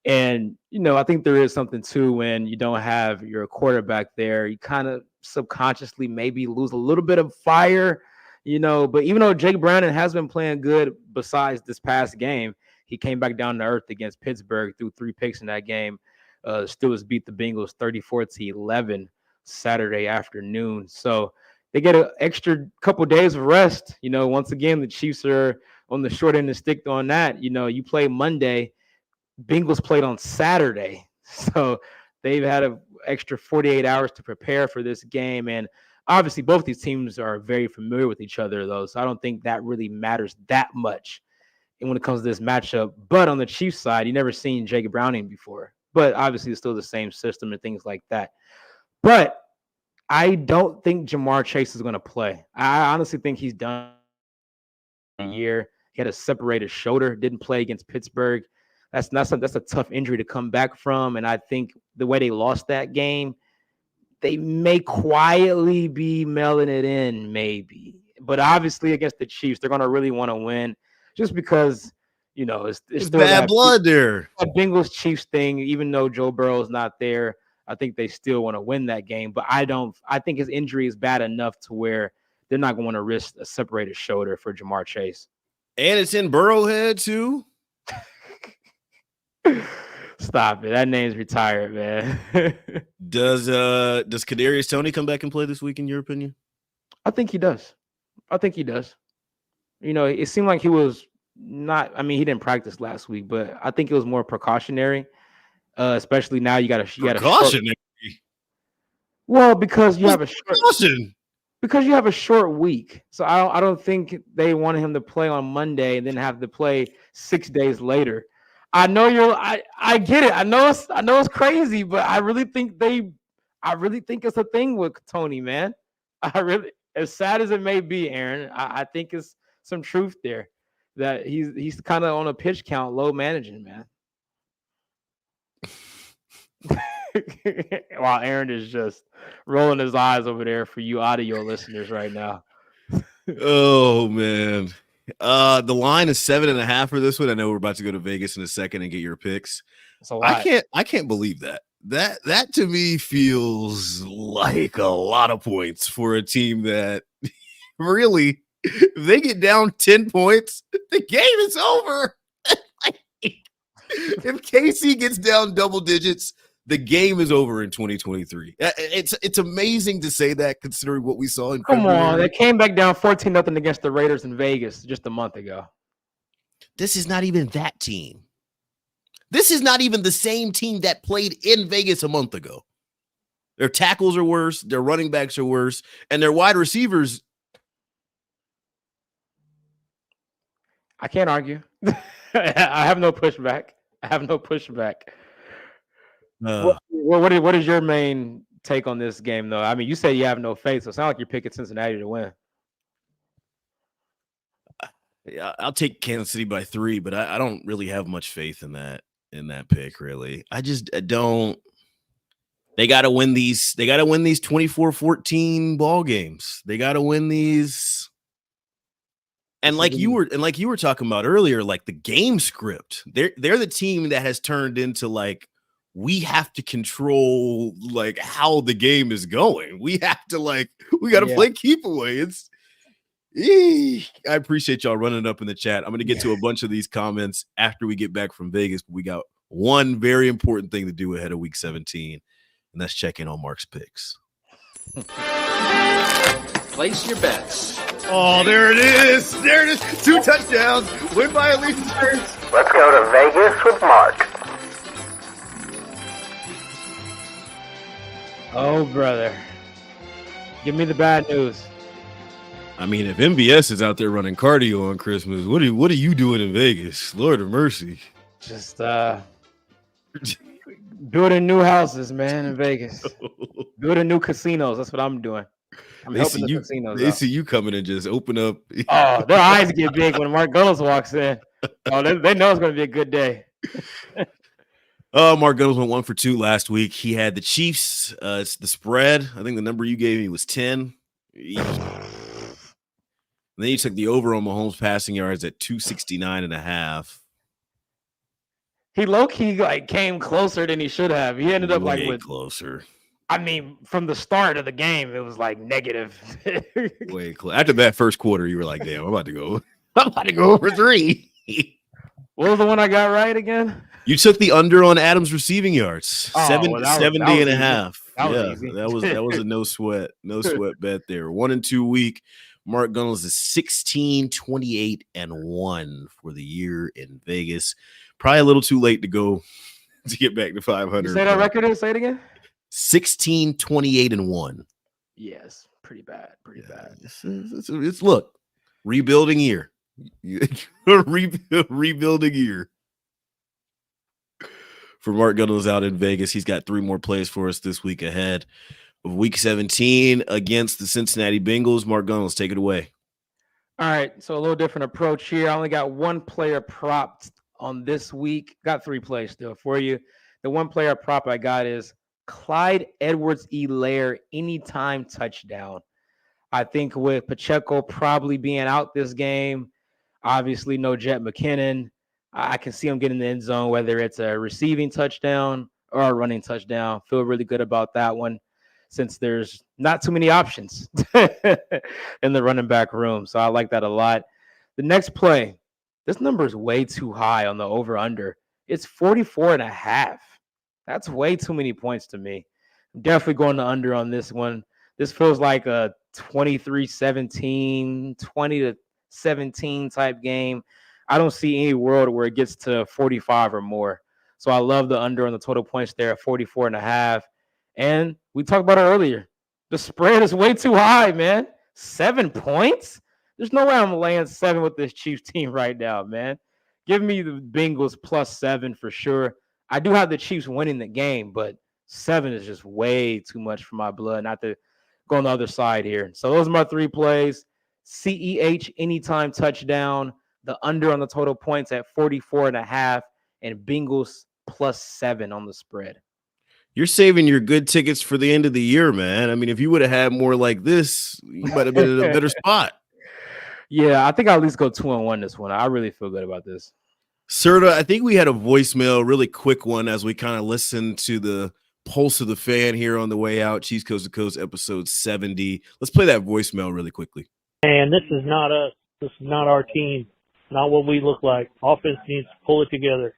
And, I think there is something too when you don't have your quarterback there. You kind of subconsciously maybe lose a little bit of fire, But even though Jake Browning has been playing good besides this past game, he came back down to earth against Pittsburgh, threw 3 picks in that game. Steelers beat the Bengals 34-11 Saturday afternoon. So they get an extra couple days of rest. Once again, the Chiefs are on the short end of the stick on that. You play Monday. Bengals played on Saturday. So they've had an extra 48 hours to prepare for this game. And obviously, both these teams are very familiar with each other, though. So I don't think that really matters that much when it comes to this matchup. But on the Chiefs side, you never seen Jake Browning before. But obviously, it's still the same system and things like that. But I don't think Jamar Chase is going to play. I honestly think he's done a year. He had a separated shoulder, didn't play against Pittsburgh. That's a tough injury to come back from. And I think the way they lost that game, they may quietly be mailing it in, maybe. But obviously against the Chiefs, they're going to really want to win just because, it's still bad blood there. Bengals Chiefs thing, even though Joe Burrow's not there, I think they still want to win that game. But I think his injury is bad enough to where they're not going to risk a separated shoulder for Jamar Chase. And it's in Burrowhead too. Stop it. That name's retired, man. Does Kadarius Toney come back and play this week in your opinion? I think he does. It seemed like he was not, he didn't practice last week, but I think it was more precautionary. Especially now you got precautionary. Because you have a short week. So I don't think they wanted him to play on Monday and then have to play 6 days later. I know I get it. I know it's crazy, but I really think it's a thing with Tony, man. As sad as it may be, Aaron, I think it's some truth there that he's kind of on a pitch count, low managing, man. While Aaron is just rolling his eyes over there for you audio listeners right now. Oh man. The line is 7.5 for this one. I know we're about to go to Vegas in a second and get your picks. I can't believe that. That to me feels like a lot of points for a team that really, if they get down 10 points, the game is over. If KC gets down double digits, the game is over in 2023. It's amazing to say that considering what we saw in February. Come on, they came back down 14-0 against the Raiders in Vegas just a month ago. This is not even that team. This is not even the same team that played in Vegas a month ago. Their tackles are worse, their running backs are worse, and their wide receivers. I can't argue. I have no pushback. What is your main take on this game, though? You say you have no faith, so it sounds like you're picking Cincinnati to win. Yeah, I'll take Kansas City by 3, but I don't really have much faith in that pick, really. I don't. They got to win these. They got to win these 24-14 ball games. They got to win these. And like you were talking about earlier, like the game script, they're the team that has turned into like, we have to control like how the game is going. We got to play keep away. I appreciate y'all running up in the chat. I'm going to get to a bunch of these comments after we get back from Vegas, but we got one very important thing to do ahead of week 17, and that's check in on Mark's picks. Place your bets. Oh, there it is. 2 touchdowns. Win by at least 2. Let's go to Vegas with Mark. Oh, brother. Give me the bad news. I mean, if MBS is out there running cardio on Christmas, what are you doing in Vegas? Lord of mercy. Just building new houses, man, in Vegas. Building new casinos. That's what I'm doing. I'm helping the casinos They out. see you coming and just open up. Oh, their eyes get big when Mark Gunnels walks in. Oh, they know it's going to be a good day. Mark Gunnels went 1 for 2 last week. He had the Chiefs. It's the spread. I think the number you gave me was 10. Then you took the over on Mahomes passing yards at 269.5. He low-key came closer than he should have. He ended up Way closer. I mean, from the start of the game, it was negative. Way close. After that first quarter, you were like, damn, I'm about to go over 3. What was the one I got right again? You took the under on Adams receiving yards, 70 and a half. That was a no sweat bet there. 1-2 week. Mark Gunnels is 16-28-1 for the year in Vegas. Probably a little too late to go to get back to 500. You say that record is? Say it again. 16-28-1. Yes, pretty bad. Pretty bad. It's look, rebuilding year. Rebuilding year for Mark Gunnels out in Vegas. He's got 3 more plays for us this week ahead of Week 17 against the Cincinnati Bengals. Mark Gunnels, take it away. All right, so a little different approach here. I only got 1 player propped on this week. Got 3 plays still for you. The 1 player prop I got is Clyde Edwards-Helaire anytime touchdown. I think with Pacheco probably being out this game, obviously no Jet McKinnon, I can see him getting in the end zone, whether it's a receiving touchdown or a running touchdown. Feel really good about that one since there's not too many options in the running back room. So I like that a lot. The next play, this number is way too high on the over-under. It's 44.5. That's way too many points to me. I'm definitely going to under on this one. This feels like a 23-17, 20-17 type game. I don't see any world where it gets to 45 or more. So I love the under on the total points there at 44.5. And we talked about it earlier. The spread is way too high, man. 7 points? There's no way I'm laying 7 with this Chiefs team right now, man. Give me the Bengals +7 for sure. I do have the Chiefs winning the game, but 7 is just way too much for my blood not to go on the other side here. So those are my 3 plays. CEH anytime touchdown, the under on the total points at 44.5, and Bengals +7 on the spread. You're saving your good tickets for the end of the year, man. I mean, if you would have had more like this, you might have been in a better spot. Yeah, I think I'll at least go 2-1 this one. I really feel good about this. Serta, I think we had a voicemail, really quick one, as we kind of listened to the pulse of the fan here on the way out. Chiefs Coast to Coast, episode 70. Let's play that voicemail really quickly. And this is not us. This is not our team. Not what we look like. Offense needs to pull it together.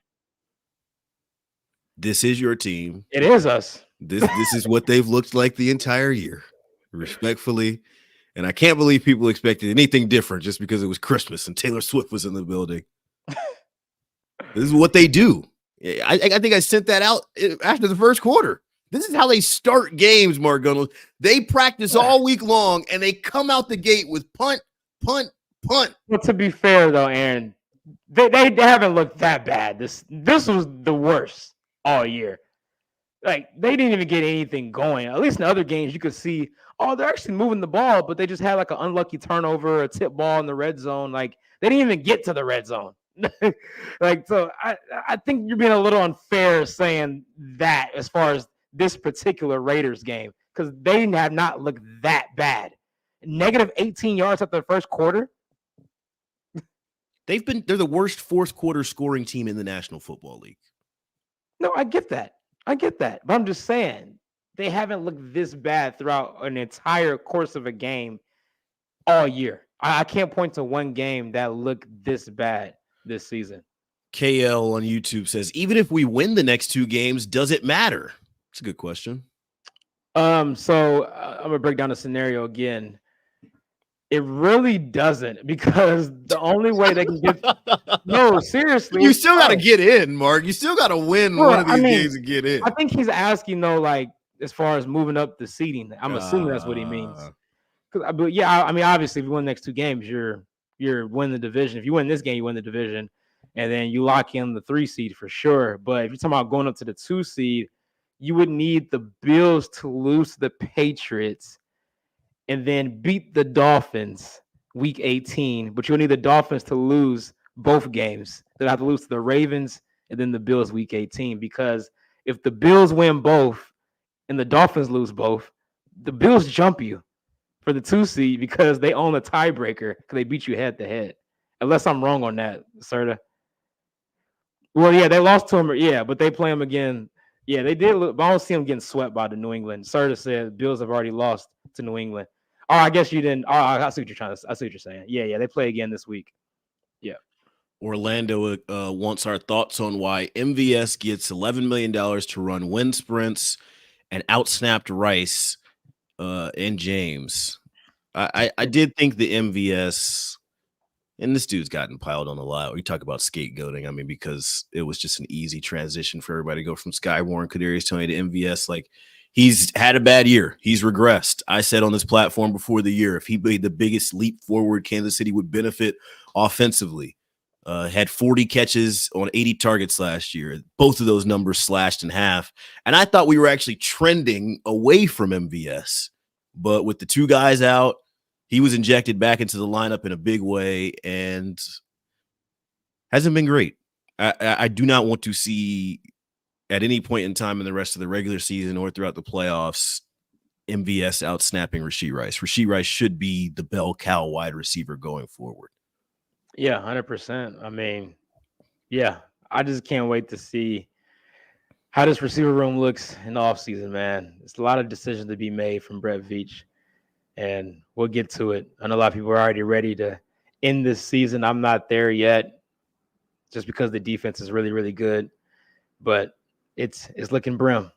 This is your team. It is us. This is what they've looked like the entire year, respectfully. And I can't believe people expected anything different just because it was Christmas and Taylor Swift was in the building. This is what they do. I think I sent that out after the first quarter. This is how they start games, Mark Gunnels. They practice all week long, and they come out the gate with punt, punt, punt. Well, to be fair, though, Aaron, they haven't looked that bad. This was the worst all year. Like, they didn't even get anything going. At least in other games, you could see, oh, they're actually moving the ball, but they just had like an unlucky turnover, a tip ball in the red zone. Like, they didn't even get to the red zone. Like, so I think you're being a little unfair saying that as far as this particular Raiders game, because they have not looked that bad. Negative 18 yards after the first quarter. They're the worst fourth quarter scoring team in the National Football League. No, I get that. But I'm just saying they haven't looked this bad throughout an entire course of a game all year. I can't point to one game that looked this bad this season. KL on YouTube says, even if we win the next 2 games, does it matter? It's a good question. So I'm gonna break down the scenario again. It really doesn't, because the only way they can get no, seriously, you still got to get in, Mark. You still got to win one of these games and get in. I think he's asking though, like, as far as moving up the seeding. I'm assuming that's what he means. Uh, But yeah, I mean, obviously, if you win the next 2 games, you're winning the division. If you win this game, you win the division, and then you lock in the 3 seed for sure. But if you're talking about going up to the 2 seed, you would need the Bills to lose to the Patriots and then beat the Dolphins week 18. But you'll need the Dolphins to lose both games. They'll have to lose to the Ravens and then the Bills week 18. Because if the Bills win both and the Dolphins lose both, the Bills jump you for the 2 seed because they own a tiebreaker because they beat you head to head. Unless I'm wrong on that, Serta. Well, yeah, they lost to him. Yeah, but they play him again. Yeah, they did. But I don't see them getting swept by the New England. Serta said Bills have already lost to New England. Oh, I guess you didn't. Oh, I see what you're trying to. I see what you're saying. Yeah, they play again this week. Yeah. Orlando wants our thoughts on why MVS gets $11 million to run wind sprints and outsnapped Rice and James. I did think the MVS, and this dude's gotten piled on a lot. We talk about scapegoating. I mean, because it was just an easy transition for everybody to go from Skywarn, Kadarius Toney to MVS. Like, he's had a bad year. He's regressed. I said on this platform before the year, if he made the biggest leap forward, Kansas City would benefit offensively. Had 40 catches on 80 targets last year. Both of those numbers slashed in half. And I thought we were actually trending away from MVS. But with the 2 guys out, he was injected back into the lineup in a big way and hasn't been great. I do not want to see at any point in time in the rest of the regular season or throughout the playoffs MVS out snapping Rashee Rice. Rashee Rice should be the bell cow wide receiver going forward. Yeah, 100%. I mean, yeah, I just can't wait to see how this receiver room looks in the offseason, man. It's a lot of decisions to be made from Brett Veach, and we'll get to it. I know a lot of people are already ready to end this season. I'm not there yet just because the defense is really, really good, but it's looking brim.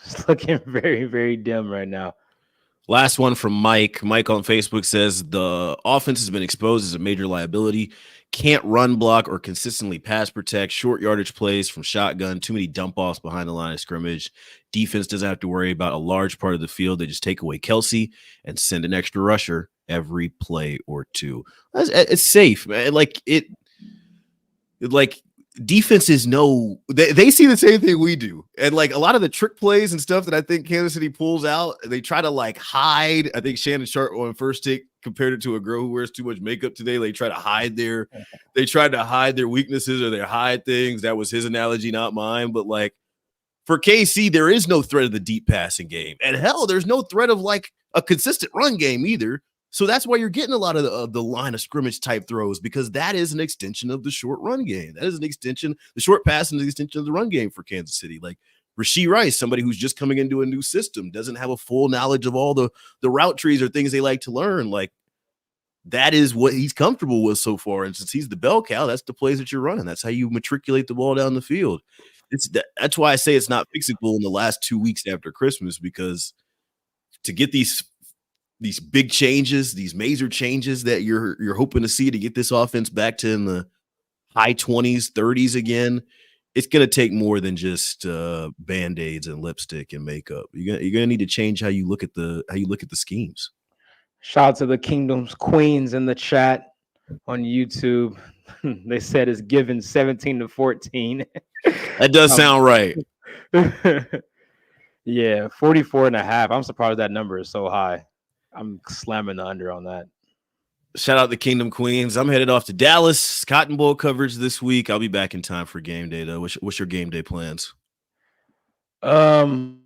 It's looking very, very dim right now. Last one from Mike. Mike on Facebook says the offense has been exposed as a major liability. Can't run block or consistently pass protect. Short yardage plays from shotgun. Too many dump offs behind the line of scrimmage. Defense doesn't have to worry about a large part of the field. They just take away Kelsey and send an extra rusher every play or 2. It's safe, man. Like defenses know they see the same thing we do, and like a lot of the trick plays and stuff that I think Kansas City pulls out, they try to like hide. I think Shannon Sharp on First Take compared it to a girl who wears too much makeup today. They try to hide their weaknesses or they hide things. That was his analogy, not mine. But like for KC, there is no threat of the deep passing game, and hell, there's no threat of like a consistent run game either. So that's why you're getting a lot of the line of scrimmage type throws, because that is an extension of the short run game. That is an extension. The short pass is an extension of the run game for Kansas City. Like Rashee Rice, somebody who's just coming into a new system, doesn't have a full knowledge of all the route trees or things they like to learn. Like that is what he's comfortable with so far. And since he's the bell cow, that's the plays that you're running. That's how you matriculate the ball down the field. That's why I say it's not fixable in the last 2 weeks after Christmas, because to get these big changes, these major changes that you're hoping to see to get this offense back to in the high 20s, 30s again, it's going to take more than just Band-Aids and lipstick and makeup. You're going to need to change how you look at the schemes. Shout out to the Kingdom's Queens in the chat on YouTube. They said it's given 17-14. That does sound right. Yeah, 44.5. I'm surprised that number is so high. I'm slamming the under on that. Shout out the Kingdom Queens. I'm headed off to Dallas. Cotton Bowl coverage this week. I'll be back in time for game day, though. What's your game day plans? Not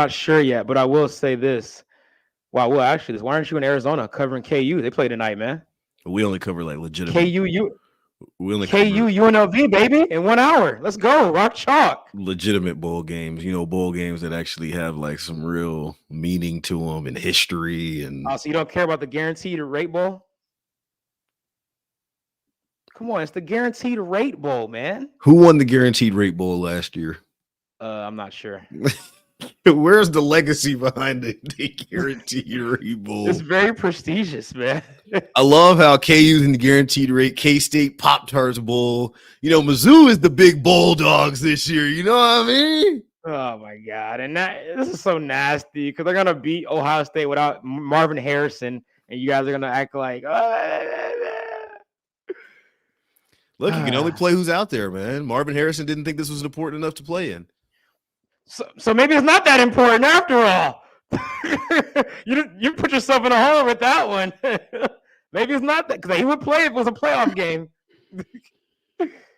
sure yet, but I will say this. Wow, well, actually, why aren't you in Arizona covering KU? They play tonight, man. We only cover like legitimate. KU UNLV, baby, in 1 hour. Let's go. Rock chalk. Legitimate bowl games, bowl games that actually have like some real meaning to them and history. And so you don't care about the guaranteed rate bowl? Come on, it's the guaranteed rate bowl, man. Who won the guaranteed rate bowl last year? I'm not sure. Where's the legacy behind the guaranteed rate bowl? It's very prestigious, man. I love how KU's in the guaranteed rate, K-State Pop-Tarts Bowl. Mizzou is the big Bulldogs this year. You know what I mean? Oh my God! And this is so nasty because they're gonna beat Ohio State without Marvin Harrison, and you guys are gonna act like, Look, you can only play who's out there, man. Marvin Harrison didn't think this was important enough to play in. So maybe it's not that important after all. You put yourself in a hole with that one. Maybe it's not that because he would play if it was a playoff game.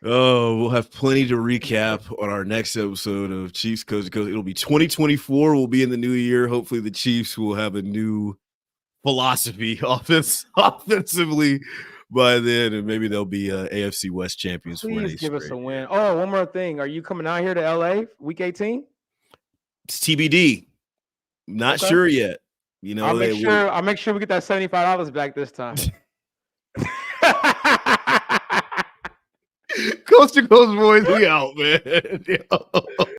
Oh, we'll have plenty to recap on our next episode of Chiefs Coast to Coast. It'll be 2024. We'll be in the new year. Hopefully, the Chiefs will have a new philosophy offensively by then, and maybe they'll be AFC West champions. Please give us a win. Oh, one more thing. Are you coming out here to LA week 18? It's TBD. Not sure yet. You know, I'll make sure we get that $75 back this time. Coast to Coast boys, we out, man.